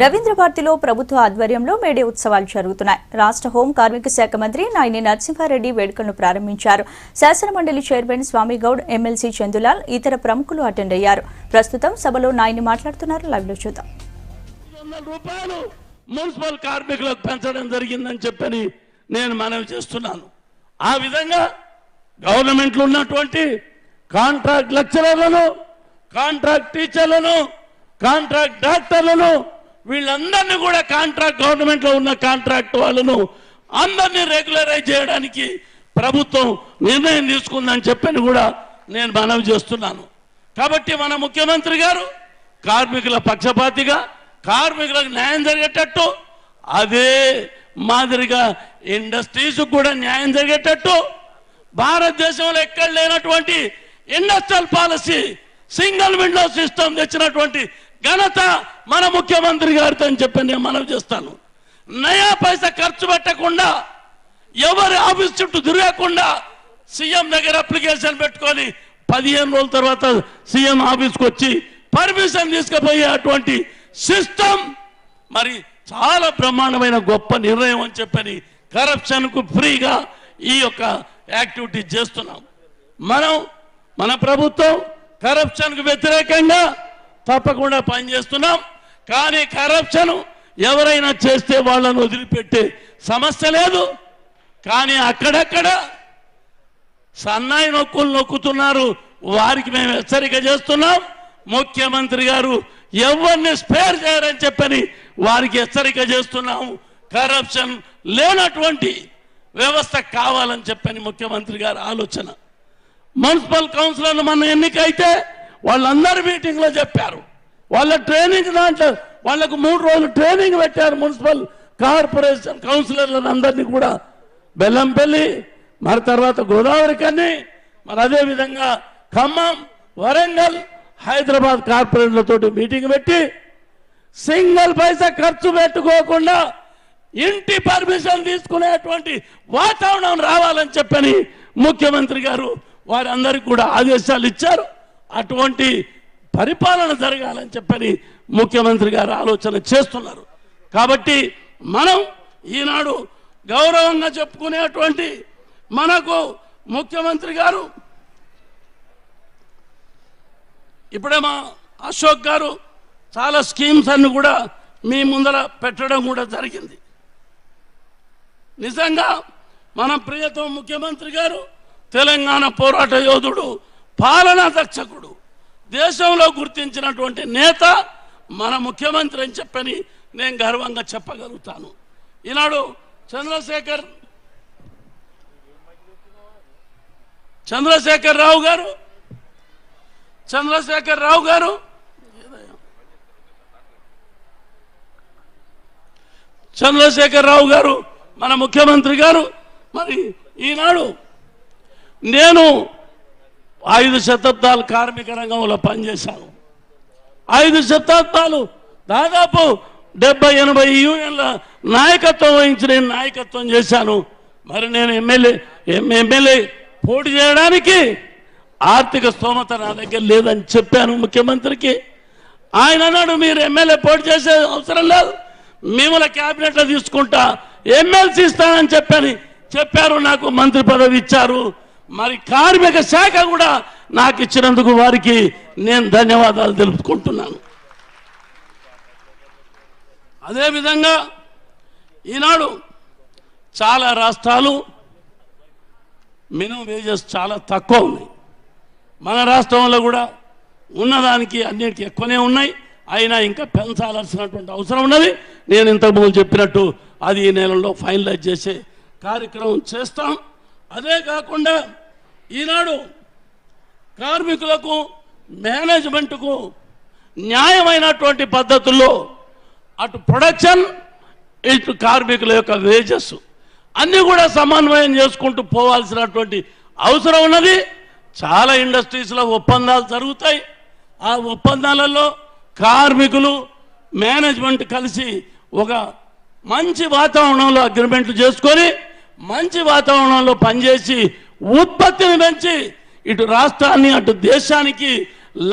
రవీంద్రభారతిలో ప్రభుత్వ ఆధ్వర్యంలో మేడే ఉత్సవాలు జరుగుతున్నాయి. రాష్ట్ర హోం కార్మిక శాఖ మంత్రి నాయిని నరసింహారెడ్డి వేడుకలను ప్రారంభించారు. శాసనమండలి చైర్మన్ స్వామిగౌడ్, ఎమ్మెల్సీ చందులాల్, ఇతర ప్రముఖులు అటెండ్ అయ్యారు. ప్రస్తుతం సభలో నాయిని మాట్లాడుతున్నారు. లైవ్ లో చూద్దాం. మున్సిపల్ కార్మికులకు పెంచడం జరిగిందని చెప్పని నేను మనవి చేస్తున్నాను. ఆ విధంగా గవర్నమెంట్లో ఉన్నటువంటి కాంట్రాక్ట్ లెక్చరర్లను, కాంట్రాక్ట్ టీచర్లను, కాంట్రాక్ట్ డాక్టర్లను, వీళ్ళందరినీ కూడా కాంట్రాక్ట్ గవర్నమెంట్లో ఉన్న కాంట్రాక్ట్ వాళ్ళను అందరినీ రెగ్యులరైజ్ చేయడానికి ప్రభుత్వం నిర్ణయం తీసుకుందని చెప్పని కూడా నేను మనవి చేస్తున్నాను. కాబట్టి మన ముఖ్యమంత్రి గారు కార్మికుల పక్షపాతిగా కార్మికులకు న్యాయం జరిగేటట్టు, అదే మాదిరిగా ఇండస్ట్రీస్ కూడా న్యాయం జరిగేటట్టు భారతదేశంలో ఎక్కడ లేనటువంటి industrial policy, single window system తెచ్చినటువంటి ఘనత మన ముఖ్యమంత్రి గారితో అని చెప్పి నేను మనవి చేస్తాను. నయా పైసా ఖర్చు పెట్టకుండా, ఎవరి ఆఫీస్ చుట్టూ తిరగకుండా సీఎం దగ్గర అప్లికేషన్ పెట్టుకొని 15 రోజుల తర్వాత సీఎం ఆఫీస్కి వచ్చి పర్మిషన్ తీసుకుపోయేటువంటి సిస్టమ్ మరి చాలా బ్రహ్మాండమైన గొప్ప నిర్ణయం అని చెప్పని కరప్షన్కు ఫ్రీగా ఈ యొక్క యాక్టివిటీ చేస్తున్నాం. మన ప్రభుత్వం కరప్షన్కు వ్యతిరేకంగా తప్పకుండా పనిచేస్తున్నాం. కానీ కరప్షన్ ఎవరైనా చేస్తే వాళ్ళను వదిలిపెట్టే సమస్య లేదు. కానీ అక్కడక్కడ సన్నాయి నొక్కులు నొక్కుతున్నారు, వారికి మేము హెచ్చరిక చేస్తున్నాం. ముఖ్యమంత్రి గారు ఎవరిని స్పేర్ చేయరని చెప్పని వారికి హెచ్చరిక చేస్తున్నాము. కరప్షన్ లేనటువంటి వ్యవస్థ కావాలని చెప్పని ముఖ్యమంత్రి గారి ఆలోచన. మున్సిపల్ కౌన్సిలర్లు మన ఎన్నికైతే వాళ్ళందరూ మీటింగ్లో చెప్పారు. వాళ్ళ ట్రైనింగ్ దాంట్లో వాళ్ళకు 3 రోజులు ట్రైనింగ్ పెట్టారు. మున్సిపల్ కార్పొరేషన్ కౌన్సిలర్లను అందరినీ కూడా బెల్లంపల్లి, మరి తర్వాత గోదావరి కన్ని, మరి అదేవిధంగా ఖమ్మం, వరంగల్, హైదరాబాద్ కార్పొరేట్లతో మీటింగ్ పెట్టి సింగిల్ పైసా ఖర్చు పెట్టుకోకుండా ఇంటి పర్మిషన్ తీసుకునేటువంటి వాతావరణం రావాలని చెప్పని ముఖ్యమంత్రి గారు వారందరికీ కూడా ఆదేశాలు ఇచ్చారు. అటువంటి పరిపాలన జరగాలని చెప్పని ముఖ్యమంత్రి గారు ఆలోచన చేస్తున్నారు. కాబట్టి మనం ఈనాడు గౌరవంగా చెప్పుకునేటువంటి మనకు ముఖ్యమంత్రి గారు ఇప్పుడే మా అశోక్ గారు చాలా స్కీమ్స్ అన్ని కూడా మీ ముందర పెట్టడం కూడా జరిగింది. నిజంగా మన ప్రియతమ ముఖ్యమంత్రి గారు తెలంగాణ పోరాట యోధుడు, పాలనా దక్షకుడు, దేశంలో గుర్తించినటువంటి నేత మన ముఖ్యమంత్రి అని చెప్పని నేను గర్వంగా చెప్పగలుగుతాను. ఈనాడు చంద్రశేఖర్ రావు గారు మన ముఖ్యమంత్రి గారు మరి ఈనాడు నేను 5 శతాబ్దాలు కార్మిక రంగంలో పనిచేశాను. 5 శతాబ్దాలు దాదాపు 70-80 యూనియన్ల నాయకత్వం వహించి నేను నాయకత్వం చేశాను. మరి నేను ఎమ్మెల్యే పోటీ చేయడానికి ఆర్థిక స్తోమత నా దగ్గర లేదని చెప్పాను ముఖ్యమంత్రికి. ఆయన అన్నాడు, మీరు ఎమ్మెల్యే పోటీ చేసే అవసరం లేదు, మిమ్మల్ని క్యాబినెట్లో తీసుకుంటా, ఎమ్మెల్సీ ఇస్తానని చెప్పారు. నాకు మంత్రి పదవి ఇచ్చారు. మరి కార్మిక శాఖ కూడా నాకు ఇచ్చినందుకు వారికి నేను ధన్యవాదాలు తెలుపుకుంటున్నాను. అదేవిధంగా ఈనాడు చాలా రాష్ట్రాలు మినిమం వేజెస్ చాలా తక్కువ ఉన్నాయి. మన రాష్ట్రంలో కూడా ఉన్నదానికి అన్నిటికీ ఎక్కువనే ఉన్నాయి. అయినా ఇంకా పెంచాల్సినటువంటి అవసరం ఉన్నది. నేను ఇంతకుముందు చెప్పినట్టు అది ఈ నెలలో ఫైనలైజ్ చేసే కార్యక్రమం చేస్తాం. అదే కాకుండా ఈనాడు కార్మికులకు, మేనేజ్మెంట్కు న్యాయమైనటువంటి పద్ధతుల్లో అటు ప్రొడక్షన్, ఇటు కార్మికుల యొక్క వేజెస్ అన్నీ కూడా సమన్వయం చేసుకుంటూ పోవాల్సినటువంటి అవసరం ఉన్నది. చాలా ఇండస్ట్రీస్లో ఒప్పందాలు జరుగుతాయి. ఆ ఒప్పందాలలో కార్మికులు, మేనేజ్మెంట్ కలిసి ఒక మంచి వాతావరణంలో అగ్రిమెంట్లు చేసుకొని మంచి వాతావరణంలో పనిచేసి ఉత్పత్తిని పెంచి ఇటు రాష్ట్రాన్ని అటు దేశానికి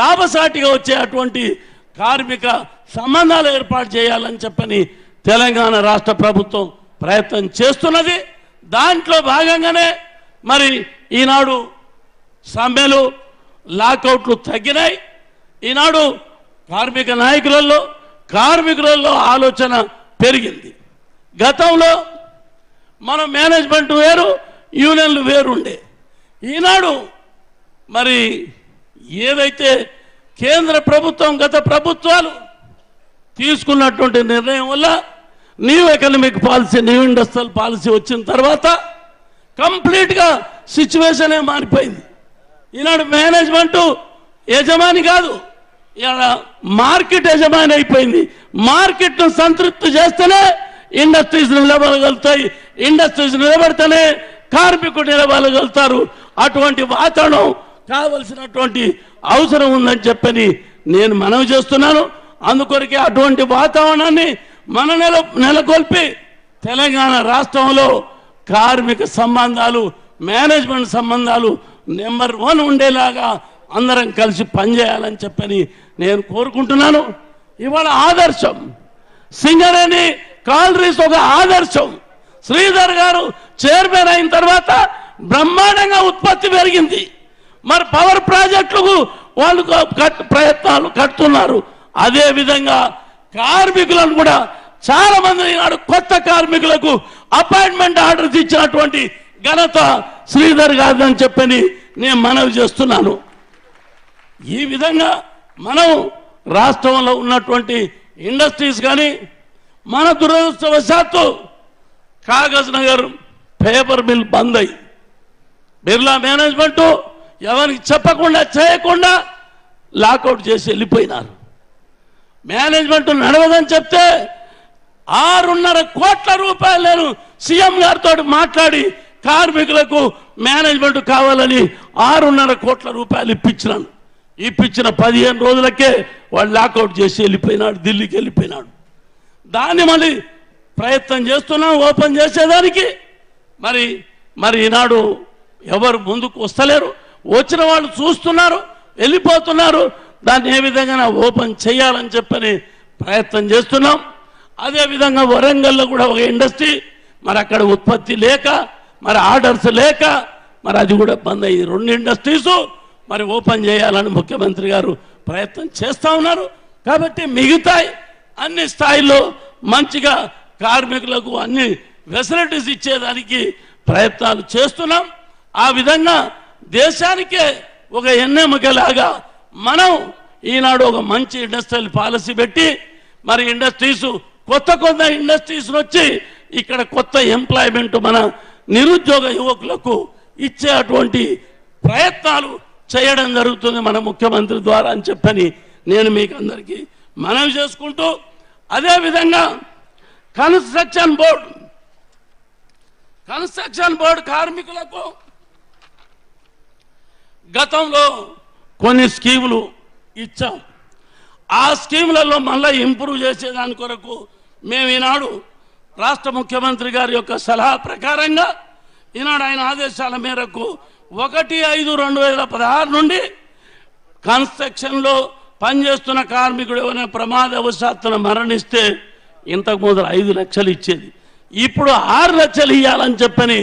లాభసాటిగా వచ్చే అటువంటి కార్మిక సంబంధాలు ఏర్పాటు చేయాలని చెప్పని తెలంగాణ రాష్ట్ర ప్రభుత్వం ప్రయత్నం చేస్తున్నది. దాంట్లో భాగంగానే మరి ఈనాడు సమ్మెలు లాకౌట్లు తగ్గినాయి. ఈనాడు కార్మికులలో ఆలోచన పెరిగింది. గతంలో మన మేనేజ్మెంట్ వేరు, యూనియన్లు వేరుండే. ఈనాడు మరి ఏదైతే కేంద్ర ప్రభుత్వం గత ప్రభుత్వాలు తీసుకున్నటువంటి నిర్ణయం వల్ల new economic policy, new industrial policy వచ్చిన తర్వాత కంప్లీట్గా సిచ్యువేషనే మారిపోయింది. ఈనాడు మేనేజ్మెంటు యజమాని కాదు, ఇలా మార్కెట్ యజమాని అయిపోయింది. మార్కెట్ను సంతృప్తి చేస్తేనే ఇండస్ట్రీస్ నిలబడగలుగుతాయి, ఇండస్ట్రీస్ నిలబడితేనే కార్మికుడు నిలబడగలుగుతారు. అటువంటి వాతావరణం కావలసినటువంటి అవసరం ఉందని చెప్పని నేను మనవి చేస్తున్నాను. అందుకొరకే అటువంటి వాతావరణాన్ని మన నెలకొల్పి తెలంగాణ రాష్ట్రంలో కార్మిక సంబంధాలు, మేనేజ్మెంట్ సంబంధాలు నెంబర్ 1 ఉండేలాగా అందరం కలిసి పనిచేయాలని చెప్పని నేను కోరుకుంటున్నాను. ఇవాళ ఆదర్శం సింగరేణి కాలరీస్ ఒక ఆదర్శం. శ్రీధర్ గారు చైర్మన్ అయిన తర్వాత బ్రహ్మాండంగా ఉత్పత్తి పెరిగింది. మరి పవర్ ప్రాజెక్టులకు వాళ్ళు ప్రయత్నాలు కడుతున్నారు. అదే విధంగా కార్మికులను కూడా చాలా మంది ఈనాడు కొత్త కార్మికులకు అపాయింట్మెంట్ ఆర్డర్స్ ఇచ్చినటువంటి ఘనత శ్రీధర్ గారిని చెప్పని నేను మనవి చేస్తున్నాను. ఈ విధంగా మనం రాష్ట్రంలో ఉన్నటువంటి ఇండస్ట్రీస్ కానీ మన దురదృష్టవశాత్తు కాగజ్ నగర్ పేపర్ మిల్ బంద్ అయ్యి బిర్లా మేనేజ్మెంటు ఎవరికి చెప్పకుండా చేయకుండా లాకౌట్ చేసి వెళ్ళిపోయినారు. మేనేజ్మెంట్ నడవదని చెప్తే 6.5 కోట్ల రూపాయలు నేను సీఎం గారితో మాట్లాడి కార్మికులకు మేనేజ్మెంట్ కావాలని 6.5 కోట్ల రూపాయలు ఇప్పించినాను. ఇప్పించిన 15 రోజులకే వాళ్ళు లాకౌట్ చేసి వెళ్ళిపోయినాడు, ఢిల్లీకి వెళ్ళిపోయినాడు. దాన్ని మళ్ళీ ప్రయత్నం చేస్తున్నాం ఓపెన్ చేసేదానికి. మరి ఈనాడు ఎవరు ముందుకు వస్తలేరు. వచ్చిన వాళ్ళు చూస్తున్నారు, వెళ్ళిపోతున్నారు. దాన్ని ఏ విధంగా ఓపెన్ చేయాలని చెప్పని ప్రయత్నం చేస్తున్నాం. అదేవిధంగా వరంగల్లో కూడా ఒక ఇండస్ట్రీ, మరి అక్కడ ఉత్పత్తి లేక, మరి ఆర్డర్స్ లేక, మరి అది కూడా బంద్ అయ్యింది. 2 ఇండస్ట్రీస్ మరి ఓపెన్ చేయాలని ముఖ్యమంత్రి గారు ప్రయత్నం చేస్తూ ఉన్నారు. కాబట్టి మిగతా అన్ని స్థాయిల్లో మంచిగా కార్మికులకు అన్ని ఫెసిలిటీస్ ఇచ్చేదానికి ప్రయత్నాలు చేస్తున్నాం. ఆ విధంగా దేశానికే ఒక ఎన్నెముకలాగా మనం ఈనాడు ఒక మంచి ఇండస్ట్రియల్ పాలసీ పెట్టి మరి ఇండస్ట్రీస్ కొత్త ఇండస్ట్రీస్ వచ్చి ఇక్కడ కొత్త ఎంప్లాయ్మెంట్ మన నిరుద్యోగ యువకులకు ఇచ్చే అటువంటి ప్రయత్నాలు చేయడం జరుగుతుంది మన ముఖ్యమంత్రి ద్వారా అని చెప్పని నేను మీకు అందరికీ మనవి చేసుకుంటూ, అదేవిధంగా కన్స్ట్రక్షన్ బోర్డు కార్మికులకు గతంలో కొన్ని స్కీములు ఇచ్చాం. ఆ స్కీములలో మళ్ళీ ఇంప్రూవ్ చేసేదాని కొరకు మేము ఈనాడు రాష్ట్ర ముఖ్యమంత్రి గారి యొక్క సలహా ప్రకారంగా ఈనాడు ఆయన ఆదేశాల మేరకు 1/5/2016 నుండి కన్స్ట్రక్షన్లో పనిచేస్తున్న కార్మికుడు ఎవరైనా ప్రమాదవశాత్తున మరణిస్తే ఇంతకు ముందు 5 లక్షలు ఇచ్చేది, ఇప్పుడు 6 లక్షలు ఇవ్వాలని చెప్పని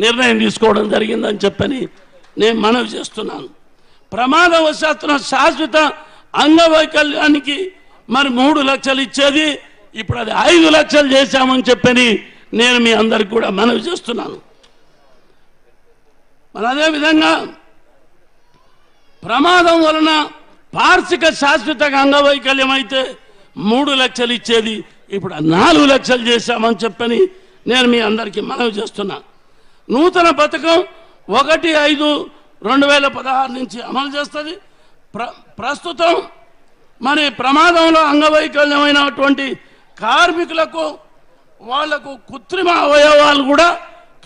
నిర్ణయం తీసుకోవడం జరిగిందని చెప్పని నేను మనవి చేస్తున్నాను. ప్రమాదవశాత్తున శాశ్వత అంగవైకల్యానికి మరి 3 లక్షలు ఇచ్చేది ఇప్పుడు అది 5 లక్షలు చేశామని చెప్పని నేను మీ అందరికి కూడా మనవి చేస్తున్నాను. మరి అదేవిధంగా ప్రమాదం వలన వార్షిక శాశ్వత అంగవైకల్యం అయితే 3 లక్షలు ఇచ్చేది ఇప్పుడు 4 లక్షలు చేశామని చెప్పని నేను మీ అందరికీ మనవి చేస్తున్నా. నూతన పథకం 1/5/2016 నుంచి అమలు చేస్తుంది. ప్రస్తుతం మరి ప్రమాదంలో అంగవైకల్యమైనటువంటి కార్మికులకు వాళ్లకు కృత్రిమ అవయవాలు కూడా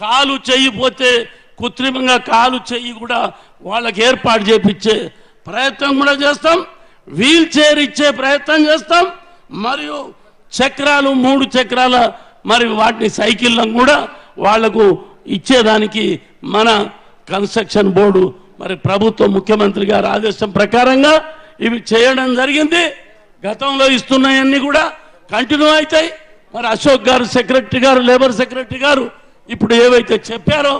కాలు చెయ్యిపోతే కృత్రిమంగా కాలు చెయ్యి కూడా వాళ్ళకి ఏర్పాటు చేపించే ప్రయత్నం కూడా చేస్తాం. వీల్ చైర్ ఇచ్చే ప్రయత్నం చేస్తాం. మరియు చక్రాలు 3 చక్రాల మరి వాటిని సైకిళ్ళను కూడా వాళ్లకు ఇచ్చేదానికి మన కన్స్ట్రక్షన్ బోర్డు మరి ప్రభుత్వం ముఖ్యమంత్రి గారి ఆదేశం ప్రకారంగా ఇవి చేయడం జరిగింది. గతంలో ఇస్తున్నాయన్నీ కూడా కంటిన్యూ అవుతాయి. మరి అశోక్ గారు సెక్రటరీ గారు, లేబర్ సెక్రటరీ గారు ఇప్పుడు ఏవైతే చెప్పారో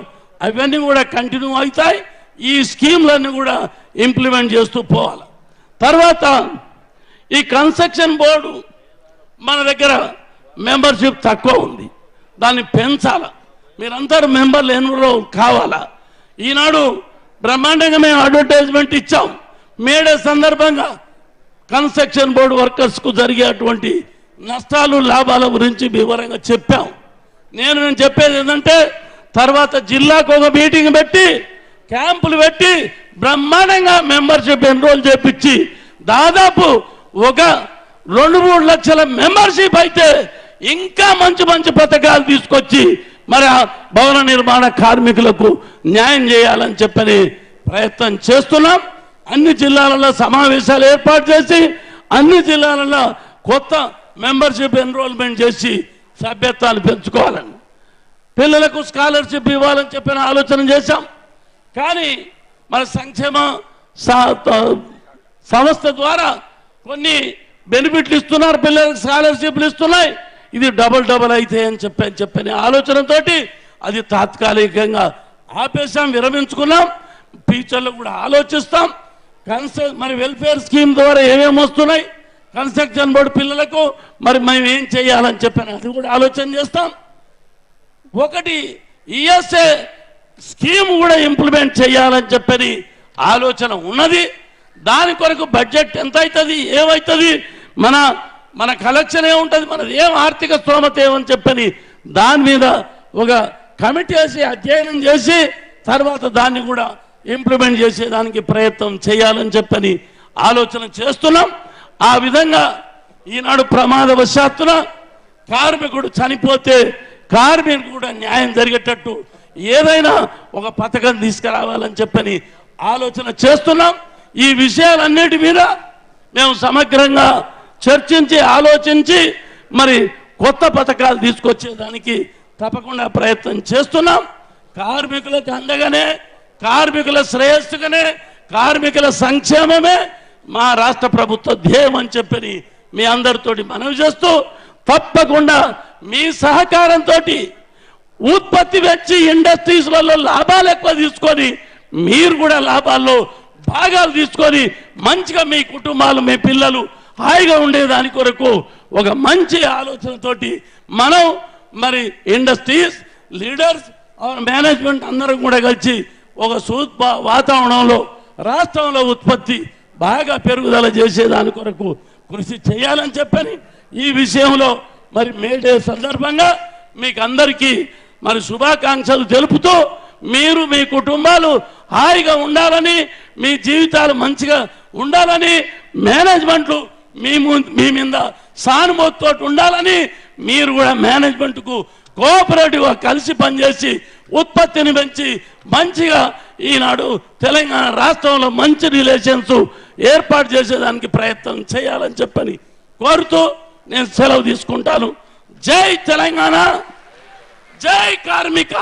అవన్నీ కూడా కంటిన్యూ అవుతాయి. ఈ స్కీమ్లన్నీ కూడా ఇంప్లిమెంట్ చేస్తూ పోవాలి. తర్వాత ఈ కన్స్ట్రక్షన్ బోర్డు మన దగ్గర మెంబర్షిప్ తక్కువ ఉంది, దాన్ని పెంచాల. మీరందరూ మెంబర్లు ఎన్రోల్ కావాలా. ఈనాడు బ్రహ్మాండంగా మేము అడ్వర్టైజ్మెంట్ ఇచ్చాం. మేడే సందర్భంగా కన్స్ట్రక్షన్ బోర్డు వర్కర్స్కు జరిగేటువంటి నష్టాలు లాభాల గురించి వివరంగా చెప్పాం. నేను చెప్పేది ఏంటంటే తర్వాత జిల్లాకు ఒక మీటింగ్ పెట్టి క్యాంపులు పెట్టి బ్రహ్మాండంగా మెంబర్షిప్ ఎన్రోల్ చేపించి దాదాపు ఒక 2-3 లక్షల మెంబర్షిప్ అయితే ఇంకా మంచి మంచి పథకాలు తీసుకొచ్చి మరి ఆ భవన నిర్మాణ కార్మికులకు న్యాయం చేయాలని చెప్పని ప్రయత్నం చేస్తున్నాం. అన్ని జిల్లాలలో సమావేశాలు ఏర్పాటు చేసి అన్ని జిల్లాలలో కొత్త మెంబర్షిప్ ఎన్రోల్మెంట్ చేసి సభ్యత్వాలు పెంచుకోవాలని, పిల్లలకు స్కాలర్షిప్ ఇవ్వాలని చెప్పిన ఆలోచన చేశాం. కానీ మన సంక్షేమ సంస్థ ద్వారా కొన్ని బెనిఫిట్లు ఇస్తున్నారు, పిల్లలకు స్కాలర్షిప్లు ఇస్తున్నాయి. ఇది డబల్ అయితే అని చెప్పని ఆలోచనతో అది తాత్కాలికంగా ఆపేశాం, విరమించుకున్నాం. ఫ్యూచర్లో కూడా ఆలోచిస్తాం. మరి వెల్ఫేర్ స్కీమ్ ద్వారా ఏమేమి వస్తున్నాయి కన్స్ట్రక్షన్ బోర్డు పిల్లలకు, మరి మేము ఏం చేయాలని చెప్పని అది కూడా ఆలోచన చేస్తాం. ఒకటి ఈఎస్ఏ స్కీమ్ కూడా ఇంప్లిమెంట్ చేయాలని చెప్పని ఆలోచన ఉన్నది. దాని కొరకు బడ్జెట్ ఎంత అవుతుంది, ఏమవుతుంది, మన కలెక్షన్ ఏముంటుంది, మనది ఏం ఆర్థిక స్తోమత ఏమని చెప్పని దాని మీద ఒక కమిటీ వేసి అధ్యయనం చేసి తర్వాత దాన్ని కూడా ఇంప్లిమెంట్ చేసేదానికి ప్రయత్నం చేయాలని చెప్పని ఆలోచన చేస్తున్నాం. ఆ విధంగా ఈనాడు ప్రమాదవశాత్తున కార్మికుడు చనిపోతే కార్మికుడు కూడా న్యాయం జరిగేటట్టు ఏదైనా ఒక పథకం తీసుకురావాలని చెప్పని ఆలోచన చేస్తున్నాం. ఈ విషయాలన్నిటి మీద మేము సమగ్రంగా చర్చించి ఆలోచించి మరి కొత్త పథకాలు తీసుకొచ్చేదానికి తప్పకుండా ప్రయత్నం చేస్తున్నాం. కార్మికులకు అందగానే, కార్మికుల శ్రేయస్సుగానే, కార్మికుల సంక్షేమమే మా రాష్ట్ర ప్రభుత్వ ధ్యేయం అని చెప్పని మీ అందరితోటి మనవి చేస్తూ తప్పకుండా మీ సహకారంతో ఉత్పత్తి వచ్చి ఇండస్ట్రీస్లలో లాభాలు ఎక్కువ తీసుకొని మీరు కూడా లాభాల్లో భాగాలు తీసుకొని మంచిగా మీ కుటుంబాలు, మీ పిల్లలు హాయిగా ఉండేదాని కొరకు ఒక మంచి ఆలోచనతోటి మనం మరి ఇండస్ట్రీస్ లీడర్స్ మేనేజ్మెంట్ అందరం కూడా కలిసి ఒక వాతావరణంలో రాష్ట్రంలో ఉత్పత్తి బాగా పెరుగుదల చేసేదాని కొరకు కృషి చేయాలని చెప్పని ఈ విషయంలో మరి మేడే సందర్భంగా మీకు అందరికీ మరి శుభాకాంక్షలు తెలుపుతూ మీరు మీ కుటుంబాలు హాయిగా ఉండాలని, మీ జీవితాలు మంచిగా ఉండాలని, మేనేజ్మెంట్లు మీ మీద సానుభూతితో ఉండాలని, మీరు కూడా మేనేజ్మెంట్కు కోఆపరేటివ్గా కలిసి పనిచేసి ఉత్పత్తిని పెంచి మంచిగా ఈనాడు తెలంగాణ రాష్ట్రంలో మంచి రిలేషన్స్ ఏర్పాటు చేసేదానికి ప్రయత్నం చేయాలని చెప్పని కోరుతూ నేను సెలవు తీసుకుంటాను. జై తెలంగాణ, జై కార్మిక.